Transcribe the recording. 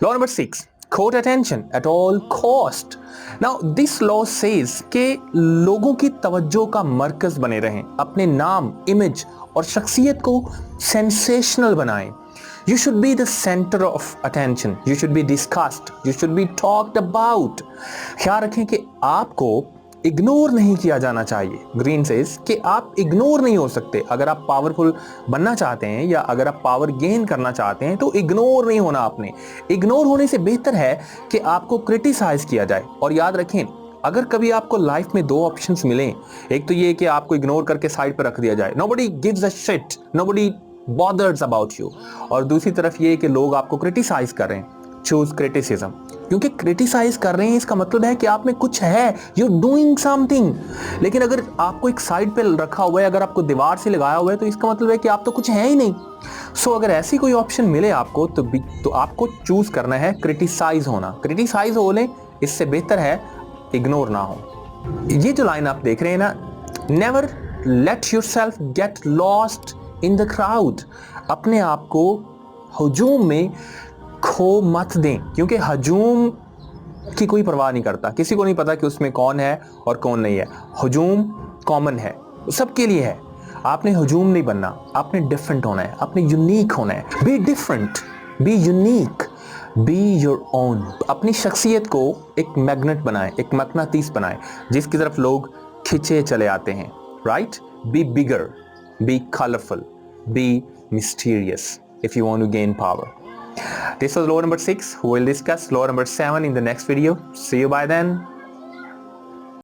Law number 6, quote attention at all cost. Now this law says कि लोगों की तवज्जो का मरकज बने रहें, अपने नाम, इमेज और शख्सियत को सेंसेशनल बनाएं. You should be the center of attention. You should be discussed. You should be talked about. ख्याल रखें कि आपको इग्नोर नहीं किया जाना चाहिए. ग्रीन सेज कि आप इग्नोर नहीं हो सकते. अगर आप पावरफुल बनना चाहते हैं या अगर आप पावर गेन करना चाहते हैं तो इग्नोर नहीं होना आपने. इग्नोर होने से बेहतर है कि आपको क्रिटिसाइज किया जाए. और याद रखें, अगर कभी आपको लाइफ में दो ऑप्शंस मिलें, एक तो ये कि आपको इग्नोर करके साइड पर रख दिया जाए, nobody gives a shit, nobody bothers about you, और दूसरी तरफ ये कि लोग आपको क्रिटिसाइज कर रहे हैं. चूज क्रिटिसिज्म, क्योंकि क्रिटिसाइज कर रहे हैं इसका मतलब है कि आप में कुछ है, यू डूइंग समथिंग. लेकिन अगर आपको एक साइड पे रखा हुआ है, अगर आपको दीवार से लगाया हुआ है, तो इसका मतलब है कि आप तो कुछ है ही नहीं. सो अगर ऐसी कोई ऑप्शन मिले आपको तो आपको चूज करना है क्रिटिसाइज होना. क्रिटिसाइज हो लें, इससे बेहतर है इग्नोर ना हो. ये जो लाइन आप देख रहे हैं ना, never let yourself get lost in the crowd. अपने आप को हुजूम में खो मत दें, क्योंकि हजूम की कोई परवाह नहीं करता. किसी को नहीं पता कि उसमें कौन है और कौन नहीं है. हजूम कॉमन है, सबके लिए है. आपने हजूम नहीं बनना, आपने डिफरेंट होना है, आपने यूनिक होना है. Be different, be unique, be your own. अपनी शख्सियत को एक मैग्नेट बनाएं, एक मकनातीस बनाएं जिसकी तरफ लोग खिंचे चले आते हैं. Right? Be bigger, be colourful, be mysterious if you want to gain power. This was law number 6. We will discuss law number 7 in the next video. See you by then.